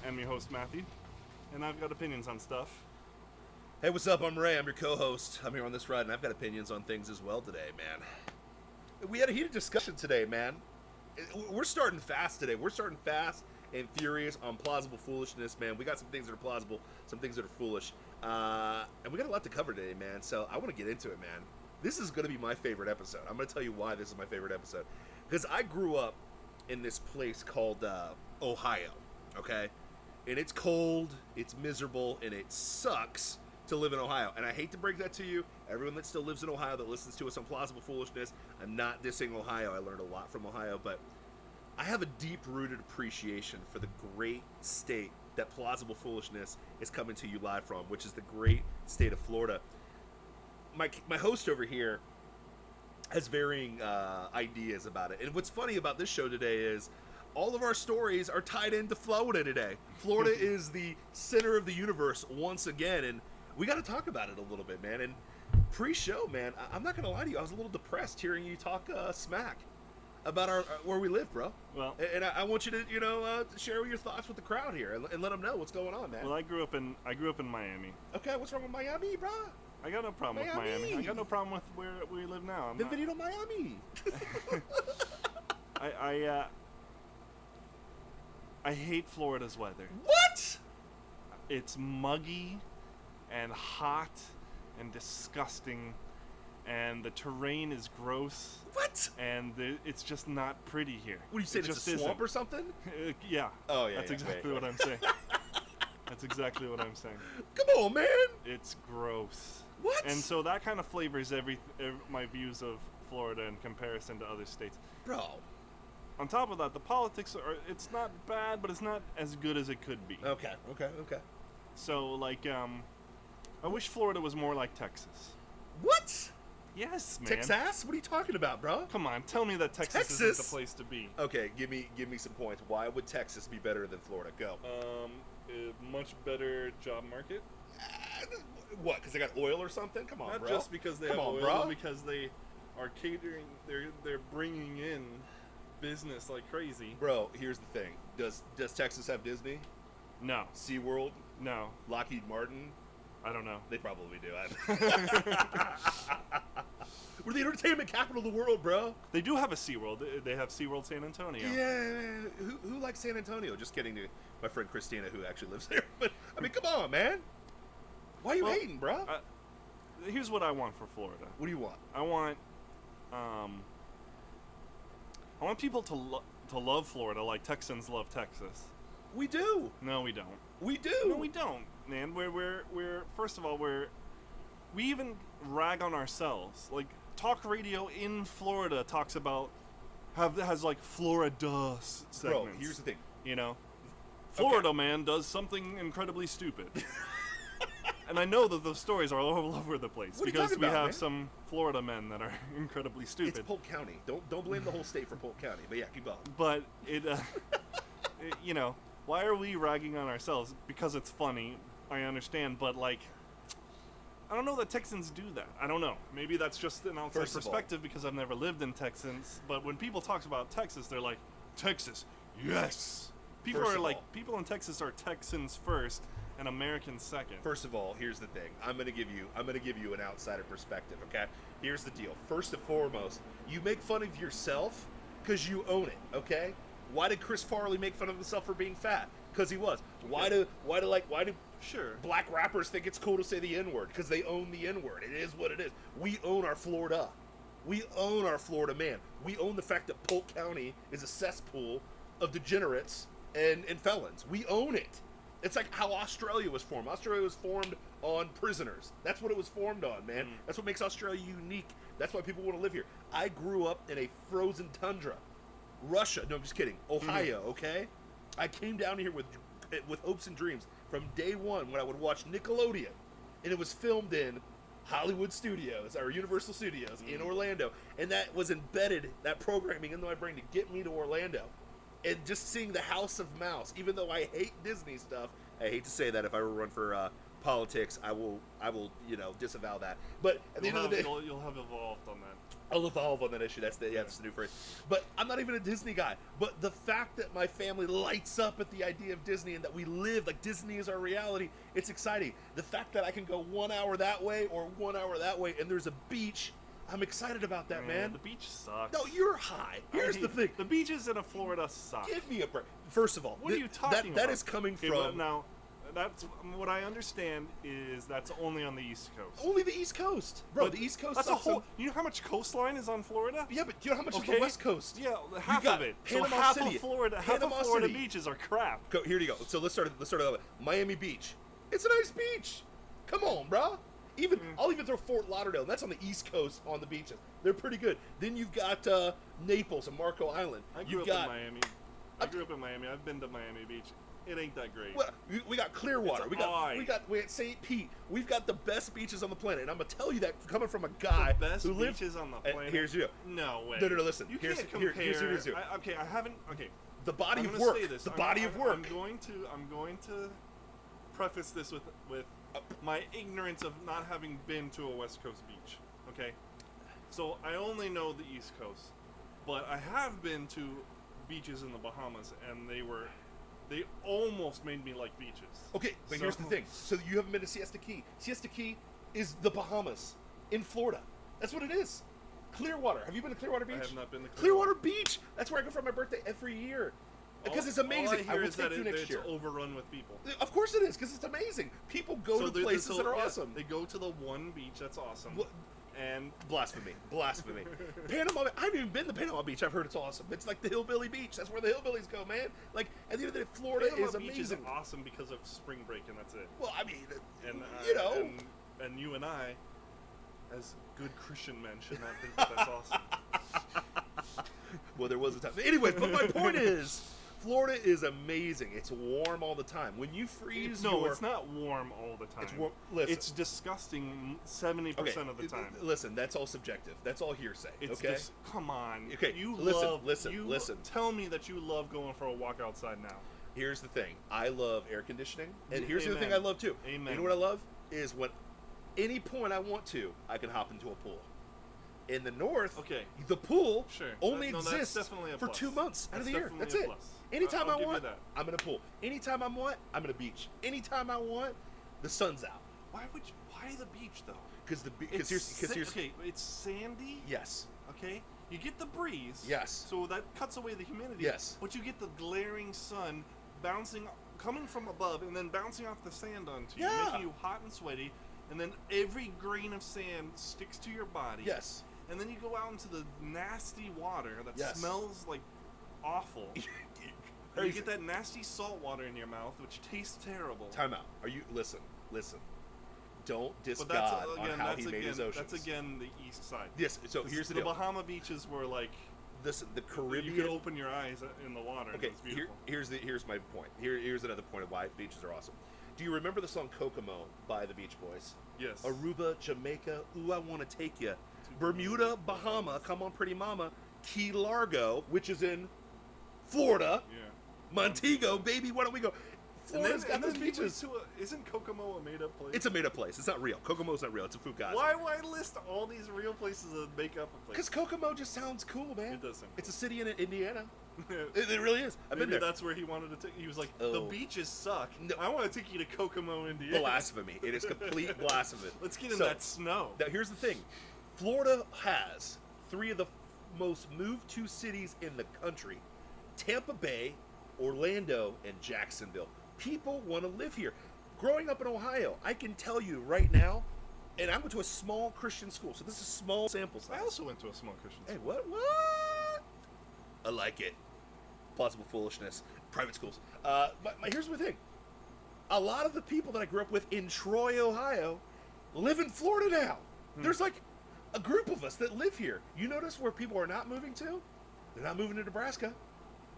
am your host, Matthew, and I've got opinions on stuff. Hey, what's up? I'm Ray. I'm your co-host. I'm here on this ride, and I've got opinions on things as well today, man. We had a heated discussion today, man. We're starting fast today. We're starting fast and furious on plausible foolishness, man. We got some things that are plausible, some things that are foolish, and we got a lot to cover today, man. So I want to get into it, man. This is going to be my favorite episode. I'm going to tell you why this is my favorite episode. Because I grew up in this place called Ohio, okay? And it's cold, it's miserable, and it sucks to live in Ohio. And I hate to break that to you, everyone that still lives in Ohio that listens to us on Plausible Foolishness, I'm not dissing Ohio. I learned a lot from Ohio, but I have a deep-rooted appreciation for the great state that Plausible Foolishness is coming to you live from, which is the great state of Florida. My host over here has varying ideas about it. And what's funny about this show today is all of our stories are tied into Florida today. Florida is the center of the universe once again, and we got to talk about it a little bit, man. And pre-show, man, I'm not going to lie to you, I was a little depressed hearing you talk smack about our where we live, bro. Well, and I want you to share your thoughts with the crowd here and let them know what's going on, man. well, I grew up in Miami. Okay, what's wrong with Miami, bro? I got no problem with Miami. I got no problem with where we live now. Bienvenido Miami. I hate Florida's weather. What? It's muggy and hot and disgusting, and the terrain is gross. What? And it's just not pretty here. What do you say? It's a swamp or something? Yeah. Oh yeah. That's exactly what I'm saying. That's exactly what I'm saying. Come on, man. It's gross. What? And so that kind of flavors my views of Florida in comparison to other states. Bro. On top of that, the politics it's not bad, but it's not as good as it could be. Okay. So, like, I wish Florida was more like Texas. What? Yes, man. Texas? What are you talking about, bro? Come on, tell me that Texas isn't the place to be. Okay, give me some points. Why would Texas be better than Florida? Go. A much better job market. What? Because they got oil or something? Come on, Not bro. just because they Come have on, oil, bro. because they are catering. They're bringing in business like crazy. Bro, here's the thing. Does Texas have Disney? No, SeaWorld? no, Lockheed Martin? I don't know. They probably do. We're the entertainment capital of the world, bro. They do have a SeaWorld. They have SeaWorld San Antonio. Yeah, who likes San Antonio? Just kidding to my friend Christina, who actually lives there. But, I mean, come on, man. Why are you hating, bro? Here's what I want for Florida. What do you want? I want people to love Florida like Texans love Texas. We do. No, we don't. We do. No, we don't, man. We're first of all, we even rag on ourselves. Like, talk radio in Florida talks about has like Florida segments. Bro, here's the thing. You know, Florida man does something incredibly stupid. And I know that those stories are all over the place What are you because talking we about, have man? some Florida men that are incredibly stupid. It's Polk County. Don't blame the whole state for Polk County. But yeah, keep going. But you know, why are we ragging on ourselves? Because it's funny, I understand, but like, I don't know that Texans do that. I don't know. Maybe that's just an outside First of all- perspective because I've never lived in Texas. But when people talk about Texas, they're like, Texas, yes. People First are of like, all- people in Texas are Texans first and Americans second. First of all, here's the thing. I'm gonna give you an outsider perspective, okay? Here's the deal. First and foremost, you make fun of yourself because you own it, okay? Why did Chris Farley make fun of himself for being fat? Because he was. Why do Sure. black rappers think it's cool to say the N-word? Because they own the N-word. It is what it is. We own our Florida. We own our Florida man. We own the fact that Polk County is a cesspool of degenerates and felons. We own it. It's like how Australia was formed. Australia was formed on prisoners. That's what it was formed on, man. That's what makes Australia unique. That's why people want to live here. I grew up in a frozen tundra. Russia. No, I'm just kidding. Ohio, okay? I came down here with hopes and dreams from day one when I would watch Nickelodeon. And it was filmed in Hollywood Studios, or Universal Studios in Orlando. And that was embedded, that programming into my brain to get me to Orlando. And just seeing the House of Mouse, even though I hate Disney stuff, I hate to say that if I were to run for politics. I will disavow that. But at the end of the day, you'll have evolved on that. I'll evolve on that issue. That's the new phrase. But I'm not even a Disney guy. But the fact that my family lights up at the idea of Disney and that we live like Disney is our reality, it's exciting. The fact that I can go 1 hour that way or 1 hour that way and there's a beach, I'm excited about that, man. The beach sucks. No, you're high. Here's the thing. The beaches in Florida suck. Give me a break. First of all, what are you talking about? That is coming from... Now, that's what I understand is that's only on the East Coast. Only the East Coast, bro. The East Coast. That's a whole. You know how much coastline is on Florida? Yeah, but you know how much is the West Coast? Yeah, half of it. Panama so half City. of Florida, beaches are crap. Here you go. So let's start with Miami Beach. It's a nice beach. Come on, bro. I'll even throw Fort Lauderdale. That's on the East Coast on the beaches. They're pretty good. Then you've got Naples and Marco Island. I grew up in Miami. I've been to Miami Beach. It ain't that great. Well, we got Clearwater. We got St. Pete. We've got the best beaches on the planet, and I'm gonna tell you that coming from a guy who beaches on the planet. Here's you. No way. No. Listen. Here's I haven't. Okay. The body of work. The body of work. I'm going to preface this with my ignorance of not having been to a West Coast beach. Okay. So I only know the East Coast, but I have been to beaches in the Bahamas, and they almost made me like beaches. Okay, but here's the thing. So you haven't been to Siesta Key. Siesta Key is the Bahamas in Florida. That's what it is. Clearwater. Have you been to Clearwater Beach? I have not been to Clearwater Beach. That's where I go for my birthday every year. Because it's amazing. All I hear will is take that you next year. it's overrun with people. Of course it is, because it's amazing. People go to places that are awesome. They go to the one beach that's awesome. And blasphemy. Panama. I haven't even been to Panama Beach. I've heard it's awesome. It's like the hillbilly beach. That's where the hillbillies go, man. Like at the end of the day, Florida is amazing. Beach is awesome because of spring break, and that's it. Well, I mean, and you and I, as good Christian men, should not think that that's awesome. Well, there was a time. Anyway, but my point is, Florida is amazing. It's warm all the time. When you freeze, it's not warm all the time. It's warm. Listen, it's disgusting 70% of the time. Listen, that's all subjective. That's all hearsay. Come on. Okay, listen. Tell me that you love going for a walk outside now. Here's the thing. I love air conditioning, and here's the other thing I love too. Amen. You know what I love is when any point I want to, I can hop into a pool. In the north, the pool only exists for 2 months out of the year. That's it. Anytime I want, I'm in a pool. Anytime I want, I'm in a beach. Anytime I want, the sun's out. Why the beach though? Because here's it's sandy. Yes. Okay. You get the breeze. Yes. So that cuts away the humidity. Yes. But you get the glaring sun coming from above and then bouncing off the sand onto you, making you hot and sweaty. And then every grain of sand sticks to your body. Yes. And then you go out into the nasty water that smells like awful. And you get that nasty salt water in your mouth, which tastes terrible. Time out. Listen. Don't diss God on how he made his oceans. That's again the east side. Yes, so here's the deal. The Bahama beaches were like... Listen, the Caribbean... You could open your eyes in the water and it's beautiful. Here's my point. Here's another point of why beaches are awesome. Do you remember the song Kokomo by the Beach Boys? Yes. Aruba, Jamaica, ooh, I want to take you. Bermuda, Bahama, come on, pretty mama. Key Largo, which is in Florida. Yeah. Montego, baby, why don't we go? Florida's got those beaches. Isn't Kokomo a made-up place? It's a made-up place. It's not real. Kokomo's not real. It's a fugazi. Why list all these real places that make up a place? Because Kokomo just sounds cool, man. It doesn't. It's a city in Indiana. It really is. I've been there. That's where he wanted to take. He was like, the beaches suck. No. I want to take you to Kokomo, Indiana. Blasphemy. It is complete blasphemy. Let's get in that snow. Now, here's the thing. Florida has 3 of the most moved to cities in the country. Tampa Bay, Orlando, and Jacksonville. People want to live here. Growing up in Ohio, I can tell you right now, and I went to a small Christian school, so this is small sample size. I also went to a small Christian school. Hey, what? I like it. Plausible foolishness. Private schools. Here's the thing. A lot of the people that I grew up with in Troy, Ohio, live in Florida now. There's like a group of us that live here. You notice where people are not moving to? They're not moving to Nebraska.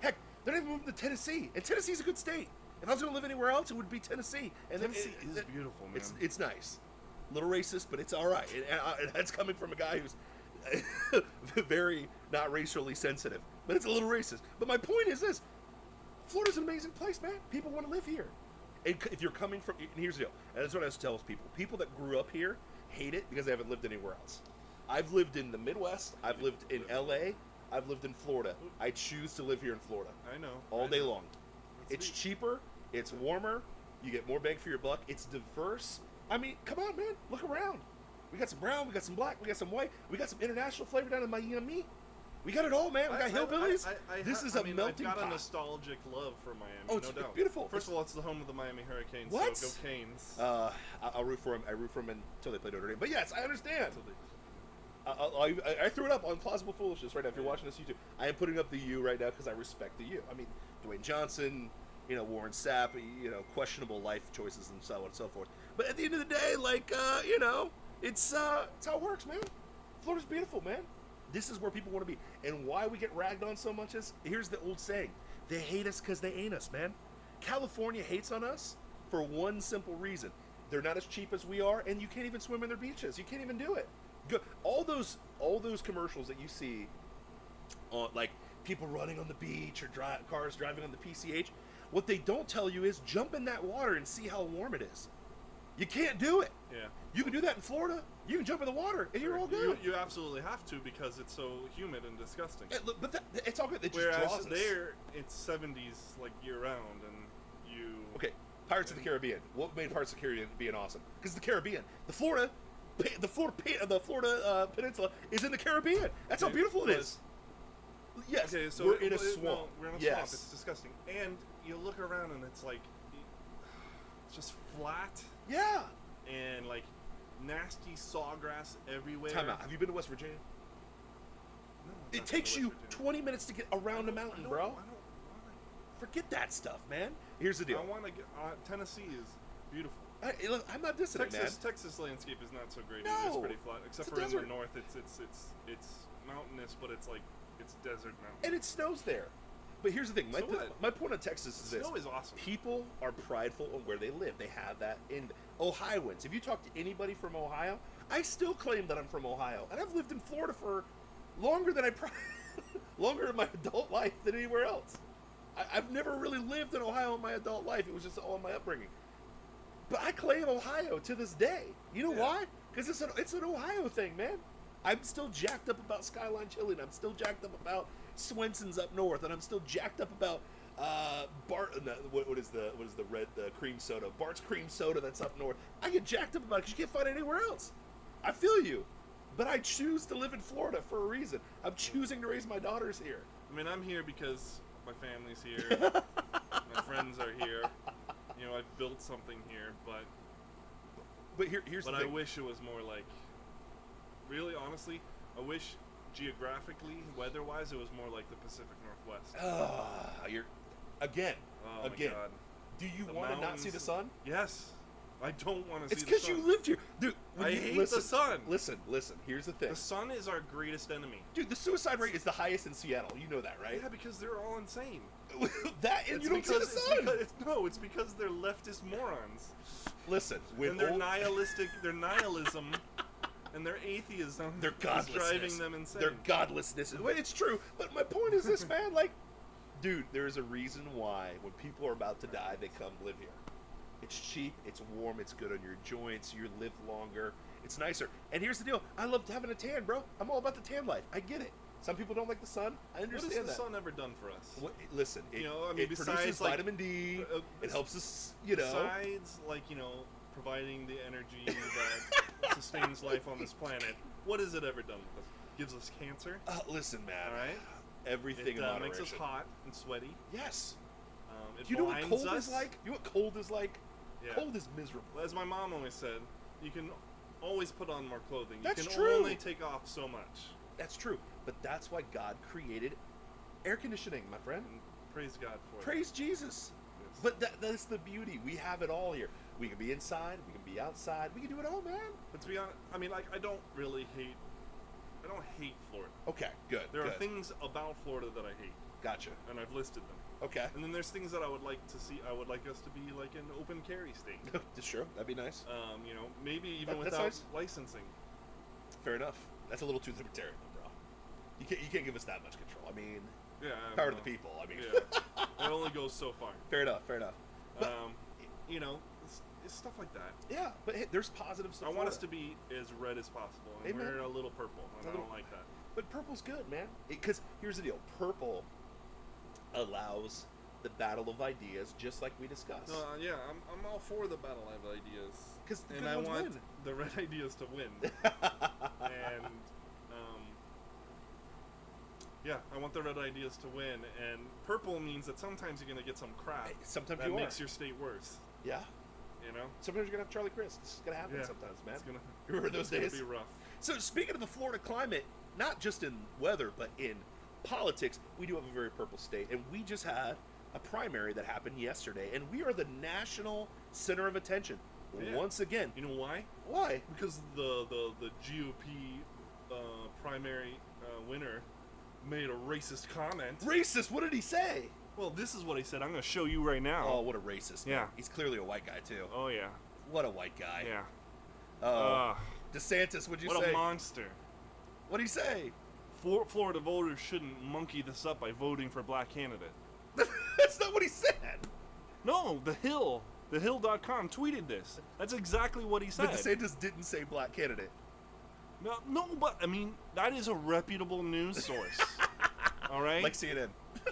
Heck, they're not even moving to Tennessee. And Tennessee's a good state. If I was going to live anywhere else, it would be Tennessee. And Tennessee is beautiful, man. It's nice. A little racist, but it's all right. And that's coming from a guy who's very not racially sensitive. But it's a little racist. But my point is this. Florida's an amazing place, man. People want to live here. if you're coming from, and here's the deal, and that's what I tell people. People that grew up here hate it because they haven't lived anywhere else. I've lived in the Midwest. I've lived in L.A. I've lived in Florida. I choose to live here in Florida. I know. All day long. That's It's sweet. cheaper. It's warmer. You get more bang for your buck. It's diverse. I mean, come on, man. Look around. We got some brown. We got some black. We got some white. We got some international flavor down in Miami. We got it all, man. We got hillbillies. This is a melting I've got pot. a nostalgic love for Miami. Oh, it's no doubt. beautiful. First of all, it's the home of the Miami Hurricanes. What? So go Canes. I'll root for them. I root for them until they play Notre Dame. But yes, I understand. So they- I threw it up on Plausible Foolishness right now. If you're watching this YouTube, I am putting up the U right now because I respect the U. I mean, Dwayne Johnson, Warren Sapp, questionable life choices and so on and so forth. But at the end of the day, it's how it works, man. Florida's beautiful, man. This is where people want to be. And why we get ragged on so much is, here's the old saying, they hate us because they ain't us, man. California hates on us for one simple reason. They're not as cheap as we are, and you can't even swim in their beaches. You can't even do it. All those commercials that you see, like people running on the beach or cars driving on the PCH, what they don't tell you is jump in that water and see how warm it is. You can't do it. Yeah. You can do that in Florida. You can jump in the water and you're all good. You absolutely have to because it's so humid and disgusting. But it's all good. It just Whereas draws us. there, it's 70s like year round, and you. Okay, Pirates of the Caribbean. What made Pirates of the Caribbean being awesome? Because the Caribbean, the Florida Peninsula is in the Caribbean. That's how beautiful it is. Yes, Okay, so we're in a no, swamp. we're in a Yes. swamp. It's disgusting. And you look around and it's like, it's just flat Yeah. and like nasty sawgrass everywhere. Time out. Have you been to West Virginia? No, I've It not takes been to you West Virginia. 20 minutes to get around a mountain, bro. I don't Forget that stuff, man. Here's the deal. I want to get. Tennessee is beautiful. Look, I'm not dissing it, man. Texas landscape is not so great. No. It's pretty flat, except It's a for in desert. the north. It's mountainous, but it's like it's desert mountain. And it snows there. But here's the thing. So what? My point on Texas is this. Snow is awesome. People are prideful on where they live. They have that in Ohioans. If you talk to anybody from Ohio, I still claim that I'm from Ohio, and I've lived in Florida for longer than longer in my adult life than anywhere else. I've never really lived in Ohio in my adult life. It was just all in my upbringing. But I claim Ohio to this day. You know why? Because it's an Ohio thing, man. I'm still jacked up about Skyline Chili, and I'm still jacked up about Swenson's up north, and I'm still jacked up about what is the cream soda? Bart's cream soda that's up north. I get jacked up about it because you can't find it anywhere else. I feel you, but I choose to live in Florida for a reason. I'm choosing to raise my daughters here. I mean, I'm here because my family's here, my friends are here. I've built something here, But here's the I thing. wish it was more like. Really, honestly, I wish geographically, weather-wise, it was more like the Pacific Northwest. You're again. Oh again. my God. Do you The want to not see the mountains- sun? Yes, I don't want to see It's the because sun. you lived here, dude. I hate the sun. Listen. Here's the thing, The sun is our greatest enemy. dude. The suicide rate is the highest in Seattle. You know that, right? Yeah, because they're all insane. That and It's you don't see the because- sun. It's because they're leftist morons. Listen, And their their nihilism, and their atheism their is godlessness, driving them insane. Their godlessness. Well, it's true, but my point is this, man. Like, dude, there's a reason why when people are about to die, they come live here. It's cheap, it's warm, it's good on your joints. You live longer. It's nicer. And here's the deal: I love having a tan, bro. I'm all about the tan life. I get it. Some people don't like the sun. I What understand has the that. sun ever done for us? Listen, it, it besides produces like, vitamin D. It helps us, Besides, providing the energy that sustains life on this planet, what has it ever done with us? Gives us cancer. Listen, man. All right. Everything It in moderation. makes us hot and sweaty. Yes. It Do you know what blinds cold us. is like? You know what cold is like? Yeah. Cold is miserable. As my mom always said, you can always put on more clothing. That's you can true. only take off so much. That's true. But that's why God created air conditioning, my friend. And praise God for it. Praise Jesus. Yes. But that's the beauty. We have it all here. We can be inside. We can be outside. We can do it all, man. But to be honest, I mean, I don't hate Florida. Okay, good. There are good. things about Florida that I hate, Gotcha. and I've listed them. Okay. And then there's things that I would like to see. I would like us to be like an open carry state. Sure, that'd be nice. Maybe even That's without nice. licensing. Fair enough. That's a little too libertarian, bro. You can't give us that much control. I mean, Yeah. power to the people. I mean, Yeah. It only goes so far. fair enough. Fair enough. But, it's stuff like that. Yeah, but hey, there's positive stuff. I want us to be as red as possible, and Amen. we're a little purple, and I don't like that. But purple's good, man. Because here's the deal: purple allows the battle of ideas, just like we discussed. Yeah, I'm all for the battle of ideas, Because and I want the red ideas to win. And yeah, I want the red ideas to win. And purple means that sometimes you're gonna get some crap. Sometimes that you makes your state worse. Yeah. Sometimes you're gonna have Charlie Crist. It's gonna happen sometimes, man. Remember those days? It's gonna be rough. So speaking of the Florida climate, not just in weather but in politics, we do have a very purple state, and we just had a primary that happened yesterday, and we are the national center of attention once again. You know why? Why? Because the GOP primary winner made a racist comment. Racist? What did he say? Well, this is what he said. I'm going to show you right now. Oh, what a racist. Man. Yeah. He's clearly a white guy, too. Oh, yeah. What a white guy. Yeah. Oh. DeSantis, what'd you say? What a monster. What'd he say? Florida voters shouldn't monkey this up by voting for a black candidate. That's not what he said. No, The Hill.com tweeted this. That's exactly what he said. But DeSantis didn't say black candidate. No, but, I mean, that is a reputable news source. All right? Like CNN.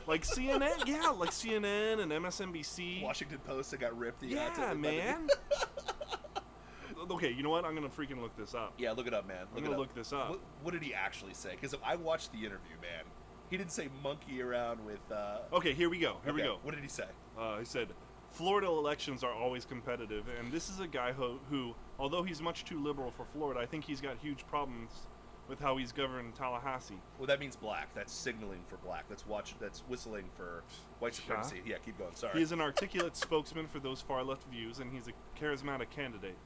Like CNN? Yeah, like CNN and MSNBC. Washington Post that got ripped. Yeah, man. Okay, you know what? I'm going to freaking look this up. Yeah, look it up, man. I'm going to look this up. What did he actually say? Because I watched the interview, man. He didn't say monkey around with... Okay, here we go. Here we go. What did he say? He said, Florida elections are always competitive, and this is a guy who, although he's much too liberal for Florida, I think he's got huge problems with how he's governed Tallahassee. Well, that means black. That's signaling for black. That's whistling for white supremacy. Yeah, keep going. Sorry. He is an articulate spokesman for those far-left views, and he's a charismatic candidate.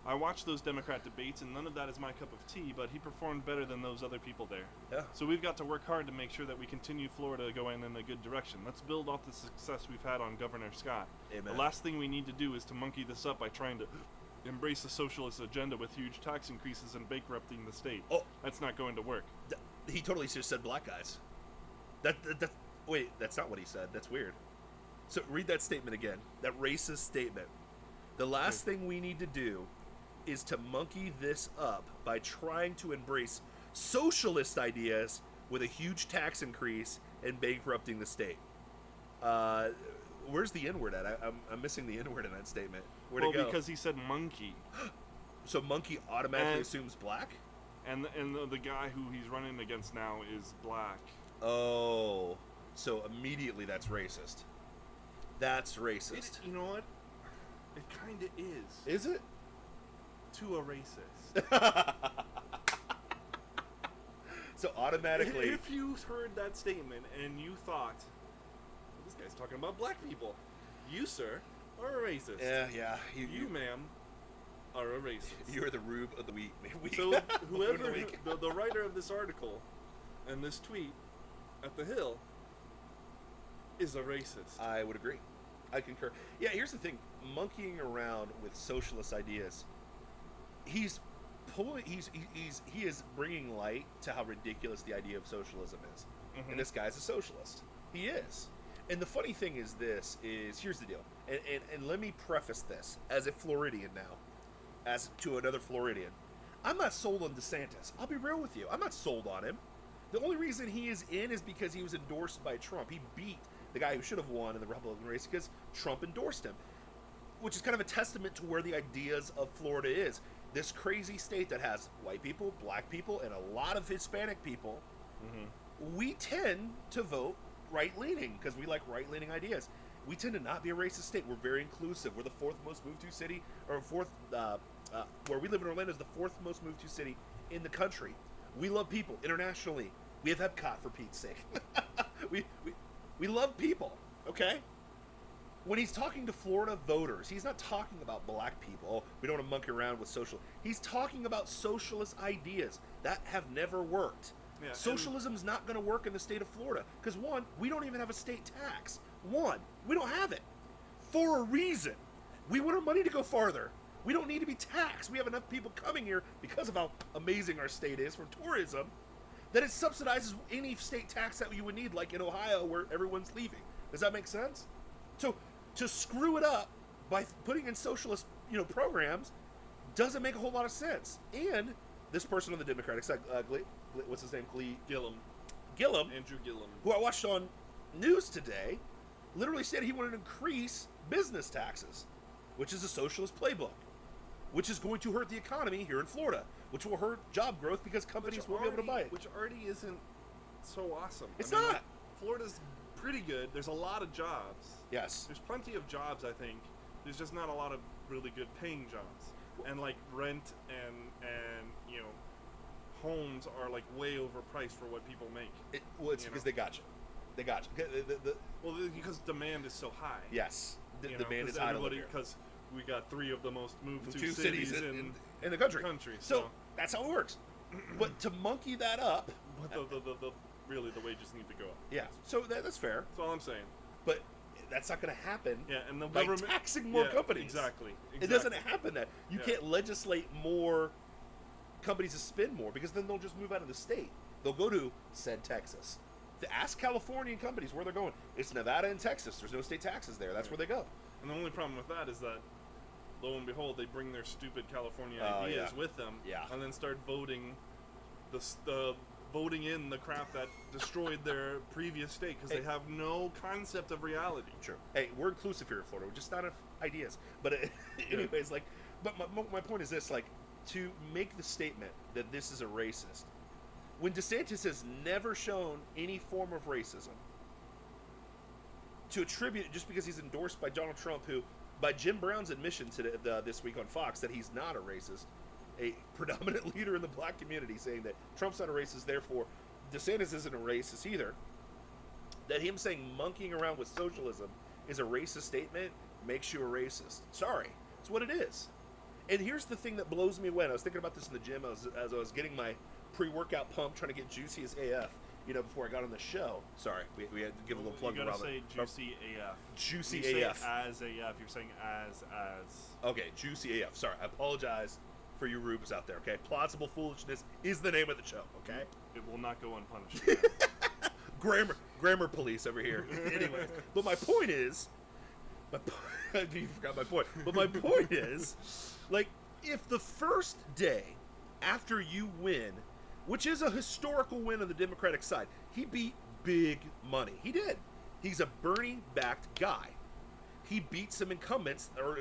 I watched those Democrat debates, and none of that is my cup of tea, but he performed better than those other people there. Yeah. So we've got to work hard to make sure that we continue Florida going in a good direction. Let's build off the success we've had on Governor Scott. Amen. The last thing we need to do is to monkey this up by trying to embrace the socialist agenda with huge tax increases and bankrupting the state. Oh. That's not going to work. He totally just said black guys. Wait, that's not what he said. That's weird. So read that statement again. That racist statement. The last thing we need to do is to monkey this up by trying to embrace socialist ideas with a huge tax increase and bankrupting the state. Where's the N-word at? I'm missing the N-word in that statement. Where'd it go? Because he said monkey. So monkey automatically assumes black? And the guy who he's running against now is black. Oh, so immediately that's racist. That's racist. You know what? It kind of is. Is it? To a racist. So automatically... If you heard that statement and you thought, this guy's talking about black people, you, sir, are a racist. Yeah. You, ma'am, are a racist. You're the rube of the week. So whoever, the writer of this article and this tweet at The Hill is a racist. I would agree. I concur. Yeah, here's the thing. Monkeying around with socialist ideas, he is bringing light to how ridiculous the idea of socialism is. Mm-hmm. And this guy's a socialist. He is. And the funny thing is here's the deal. And let me preface this as a Floridian now, as to another Floridian. I'm not sold on DeSantis. I'll be real with you. I'm not sold on him. The only reason he is in is because he was endorsed by Trump. He beat the guy who should have won in the Republican race because Trump endorsed him, which is kind of a testament to where the ideas of Florida is. This crazy state that has white people, black people, and a lot of Hispanic people. Mm-hmm. We tend to vote right-leaning because we like right-leaning ideas. We tend to not be a racist state. We're very inclusive. We're the fourth most moved to city, or where we live in Orlando is the fourth most moved to city in the country. We love people internationally. We have Epcot, for Pete's sake. We love people, okay? When he's talking to Florida voters, he's not talking about black people. Oh, we don't want to monkey around with social. He's talking about socialist ideas that have never worked. Yeah, socialism's not going to work in the state of Florida because, one, we don't even have a state tax. One, we don't have it for a reason. We want our money to go farther. We don't need to be taxed. We have enough people coming here because of how amazing our state is for tourism that it subsidizes any state tax that you would need, like in Ohio where everyone's leaving. Does that make sense? So to screw it up by putting in socialist, programs doesn't make a whole lot of sense. And this person on the Democratic side, what's his name? Gillum. Andrew Gillum. Who I watched on news today, literally said he wanted to increase business taxes, which is a socialist playbook, which is going to hurt the economy here in Florida, which will hurt job growth because companies won't be able to buy it. Which already isn't so awesome. It's not. Florida's pretty good. There's a lot of jobs. Yes. There's plenty of jobs, I think. There's just not a lot of really good paying jobs. And like rent and homes are like way overpriced for what people make. It's because they got you. They got you. Well, because demand is so high. Yes. Demand is high. Because we got 3 of the most moved to two cities in the country. So that's how it works. But to monkey that up, really the wages need to go up. Yeah. So that's fair. That's all I'm saying. But that's not going to happen. Yeah, and the by government taxing more companies. Exactly. It doesn't happen that you can't legislate more companies to spend more, because then they'll just move out of the state. They'll go to said Texas. To ask Californian companies where they're going. It's Nevada and Texas. There's no state taxes there. That's where they go. And the only problem with that is that, lo and behold, they bring their stupid California ideas with them, and then start voting voting in the crap that destroyed their previous state because they have no concept of reality. True. Hey, we're inclusive here in Florida. We're just not enough ideas. But anyways, but my point is this, to make the statement that this is a racist, when DeSantis has never shown any form of racism, to attribute it just because he's endorsed by Donald Trump, who, by Jim Brown's admission today, this week on Fox, that he's not a racist, a predominant leader in the black community saying that Trump's not a racist, therefore DeSantis isn't a racist either, that him saying monkeying around with socialism is a racist statement makes you a racist. Sorry, it's what it is. And here's the thing that blows me away. And I was thinking about this in the gym as I was getting my pre-workout pump, trying to get juicy as AF, before I got on the show. Sorry, we had to give a little plug to Robin. You gotta say juicy AF. Juicy you AF. Say as AF. You're saying as. Okay, juicy AF. Sorry, I apologize for you rubes out there, okay? Plausible Foolishness is the name of the show, okay? It will not go unpunished. grammar police over here. Anyways, but my point is, you forgot my point. But my point is, if the first day after you win, which is a historical win on the Democratic side, he beat big money. He did. He's a Bernie-backed guy. He beat some incumbents or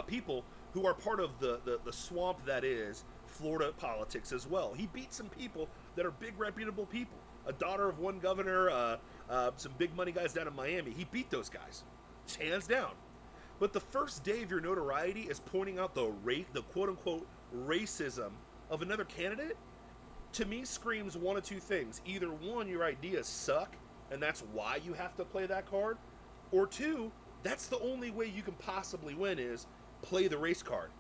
people who are part of the swamp that is Florida politics as well. He beat some people that are big, reputable people. A daughter of one governor, some big money guys down in Miami. He beat those guys, hands down. But the first day of your notoriety is pointing out the quote-unquote racism of another candidate, to me screams one of two things. Either one, your ideas suck, and that's why you have to play that card, or two, that's the only way you can possibly win is play the race card.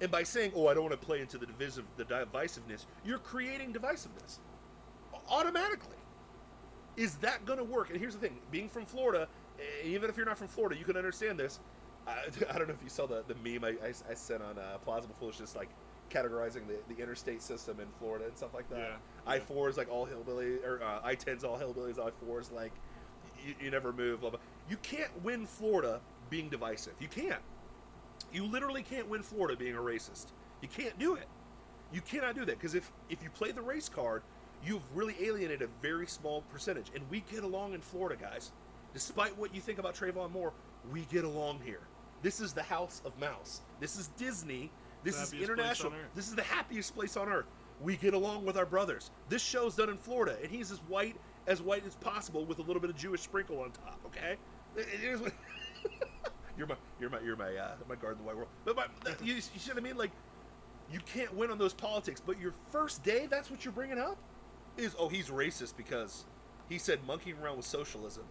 And by saying, I don't want to play into the divisiveness, you're creating divisiveness. Automatically. Is that going to work? And here's the thing. Being from Florida, even if you're not from Florida, you can understand this. I don't know if you saw the meme I sent on Plausible Foolishness, categorizing the interstate system in Florida and stuff like that. Yeah. I-4 is all hillbilly, or I-10's all hillbillies, I-4 is you never move, blah, blah. You can't win Florida being divisive. You can't. You literally can't win Florida being a racist. You can't do it. You cannot do that, because if you play the race card, you've really alienated a very small percentage. And we get along in Florida, guys. Despite what you think about Trayvon Moore, we get along here. This is the House of Mouse. This is Disney. This is international. This is the happiest place on earth. We get along with our brothers. This show's done in Florida, and he's as white as possible with a little bit of Jewish sprinkle on top. Okay, it is. You're my guard in the white world. But you see what I mean? You can't win on those politics. But your first day, that's what you're bringing up, is he's racist because he said monkeying around with socialism.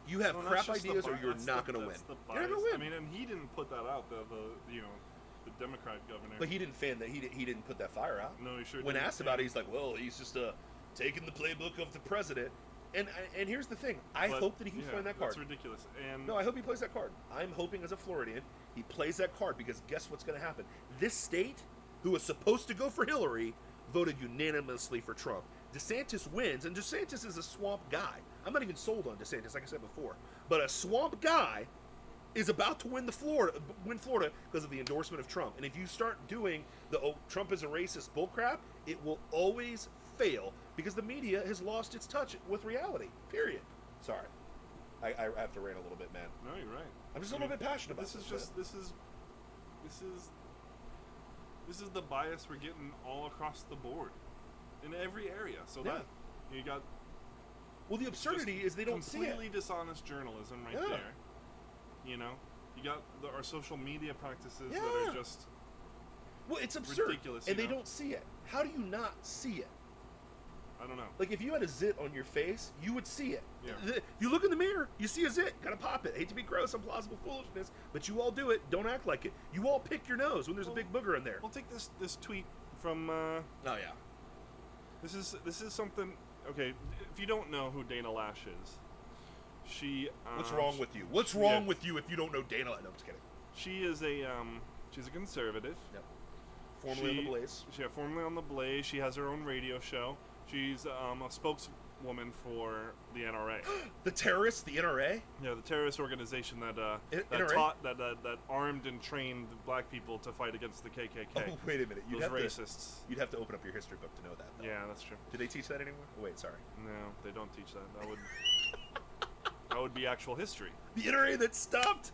You have crap ideas, or you're not going to win. You're not going to win. I mean, and he didn't put that out. The Democrat governor. But he didn't fan that. He didn't put that fire out. No, he sure didn't. When asked about it, he's like, "Well, he's just taking the playbook of the president." And here's the thing. I hope that he keeps playing that card. That's ridiculous. No, I hope he plays that card. I'm hoping as a Floridian, he plays that card, because guess what's going to happen? This state, who was supposed to go for Hillary, voted unanimously for Trump. DeSantis wins, and DeSantis is a swamp guy. I'm not even sold on DeSantis, like I said before. But a swamp guy is about to win Florida because of the endorsement of Trump. And if you start doing the Trump is a racist bullcrap, it will always fail because the media has lost its touch with reality. Period. Sorry, I have to rant a little bit, man. No, you're right. I'm just a little bit passionate about this. This is the bias we're getting all across the board, in every area. So that you got. Well, the absurdity is they don't see it. Completely dishonest journalism right there. You know, you got our social media practices that are just. Well, it's absurd, ridiculous, and they don't see it. How do you not see it? I don't know. Like, if you had a zit on your face, you would see it. Yeah. If you look in the mirror, you see a zit. Gotta pop it. Hate to be gross on Plausible Foolishness, but you all do it. Don't act like it. You all pick your nose when there's a big booger in there. We'll take this tweet from. Oh yeah. This is something. Okay, if you don't know who Dana Lash is, she. What's wrong with you? What's wrong with you if you don't know Dana? No, I'm just kidding. She is she's a conservative. Yep. Formerly on the Blaze. Formerly on the Blaze. She has her own radio show. She's a spokeswoman for the NRA. The terrorists, the NRA? Yeah, the terrorist organization that armed and trained black people to fight against the KKK. Oh, wait a minute. Those racists. You'd have to open up your history book to know that, though. Yeah, that's true. Do they teach that anymore? Oh, wait, sorry. No, they don't teach that. That would be actual history. The NRA that stopped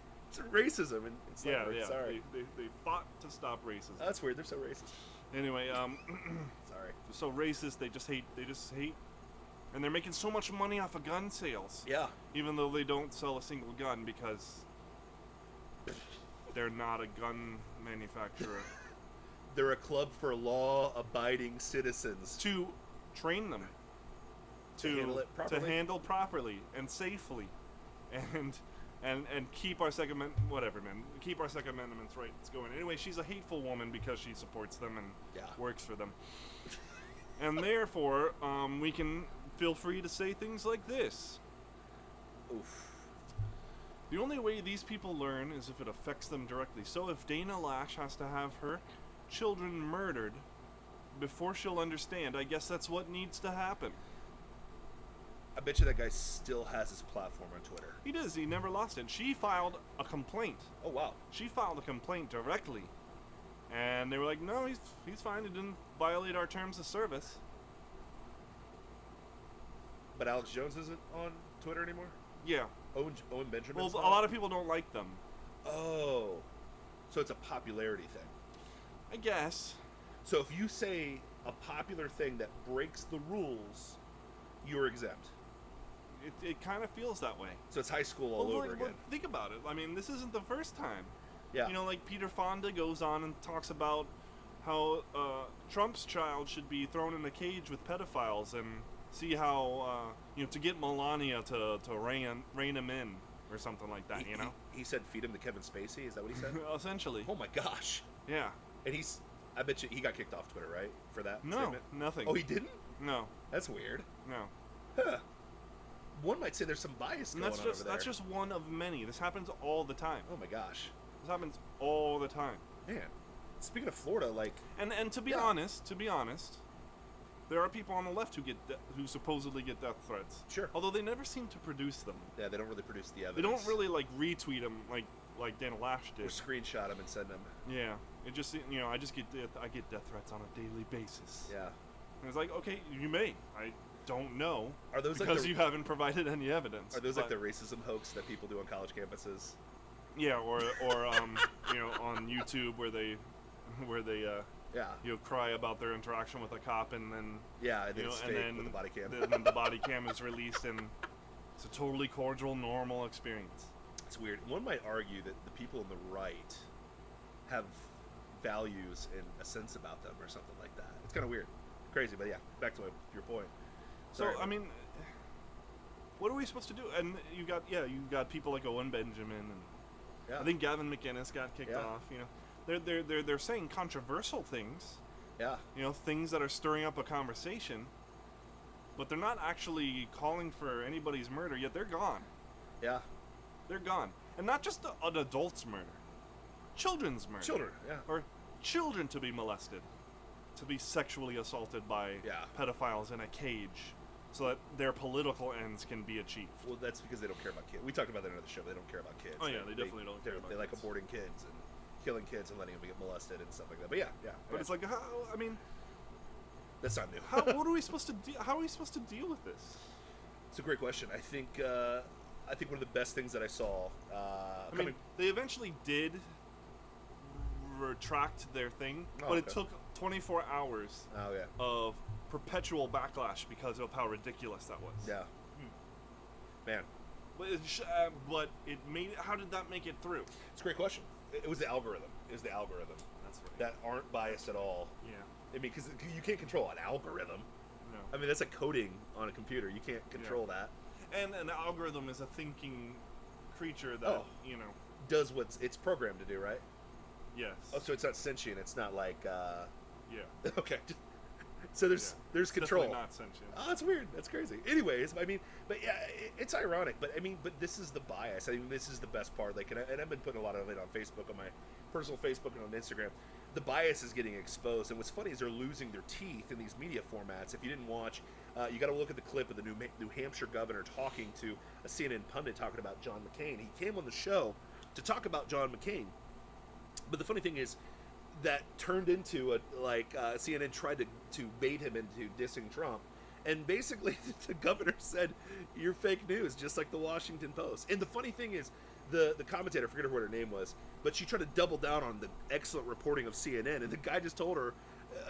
racism in slavery. Yeah. Sorry. They fought to stop racism. That's weird. They're so racist. Anyway, sorry. So racist. They just hate. And they're making so much money off of gun sales. Yeah. Even though they don't sell a single gun because they're not a gun manufacturer. They're a club for law-abiding citizens. To train them. To handle properly and safely. And keep our Second Amendment, whatever, man. Keep our Second Amendment's rights going. Anyway, she's a hateful woman because she supports them and works for them. And therefore, we can feel free to say things like this. Oof. The only way these people learn is if it affects them directly. So if Dana Lash has to have her children murdered before she'll understand, I guess that's what needs to happen. I bet you that guy still has his platform on Twitter. He does. He never lost it. She filed a complaint. Oh, wow. She filed a complaint directly. And they were like, no, he's fine. He didn't violate our terms of service. But Alex Jones isn't on Twitter anymore? Yeah. Owen Benjamin? Well, a lot of people don't like them. Oh. So it's a popularity thing. I guess. So if you say a popular thing that breaks the rules, you're exempt. It kind of feels that way. So it's high school all over again. Well, think about it. I mean, this isn't the first time. Yeah. You know, like Peter Fonda goes on and talks about how Trump's child should be thrown in a cage with pedophiles and see how, to get Melania to rein him in or something like that, you know? He said feed him to Kevin Spacey? Is that what he said? Essentially. Oh my gosh. Yeah. And I bet you he got kicked off Twitter, right? For that statement? Nothing. Oh, he didn't? No. That's weird. No. Huh. One might say there's some bias going on over there. That's just one of many. This happens all the time. Oh my gosh. This happens all the time. Man. Speaking of Florida, like... And to be honest, there are people on the left who supposedly get death threats. Sure. Although they never seem to produce them. Yeah, they don't really produce the evidence. They don't really retweet them like Dana Lash did. Or screenshot them and send them. Yeah. It just I get death threats on a daily basis. Yeah. And it's like, okay, you may. I don't know. Are those because you haven't provided any evidence. Are those like the racism hoax that people do on college campuses? Yeah, or on YouTube where they cry about their interaction with a cop and then it's fake with the body cam. Then the body cam is released and it's a totally cordial, normal experience. It's weird. One might argue that the people on the right have values and a sense about them or something like that. It's kind of weird, crazy, but yeah. Back to your point. Sorry. So I mean, what are we supposed to do? And you got people like Owen Benjamin and I think Gavin McInnes got kicked off. You know, they're saying controversial things. Yeah. You know, things that are stirring up a conversation, but they're not actually calling for anybody's murder. Yet they're gone. Yeah. They're gone, and not just an adult's murder, children's murder. Children. Yeah. Or children to be molested, to be sexually assaulted by Yeah. pedophiles in a cage, so that their political ends can be achieved. Well, that's because they don't care about kids. We talked about that in another show. They don't care about kids. Oh yeah, they definitely don't care about They like kids. aborting kids and killing kids and letting them get molested and stuff like that. But yeah. But it's like, how, I mean, that's not new. what are we supposed to do? How are we supposed to deal with this? It's a great question. I think one of the best things that I saw. I mean, they eventually did retract their thing, Oh, but it okay. took 24 hours Oh yeah. of perpetual backlash because of how ridiculous that was. Yeah. Man, But it made. How did that make it through? it's a great question. It was the algorithm. It was the algorithm That's right. that aren't biased at all. Yeah. I mean, because you can't control an algorithm. No. I mean, that's like coding on a computer. You can't control that. And an algorithm is a thinking creature that Oh. Does what it's programmed to do, right? Yes. Oh, so it's not sentient. It's not like. Yeah. Okay. So there's control. Definitely not sentient. Oh, that's weird. That's crazy. Anyways, I mean, but yeah, it's ironic. But I mean, but this is the bias. I mean, this is the best part. Like, and I've been putting a lot of it on Facebook, on my personal Facebook and on Instagram. The bias is getting exposed. And what's funny is they're losing their teeth in these media formats. If you didn't watch, you got to look at the clip of the New Hampshire governor talking to a CNN pundit talking about John McCain. He came on the show to talk about John McCain. But the funny thing is, that turned into CNN tried to bait him into dissing Trump, and basically the governor said, "You're fake news," just like the Washington Post. And the funny thing is, the commentator, I forget what her name was, but she tried to double down on the excellent reporting of CNN, and the guy just told her,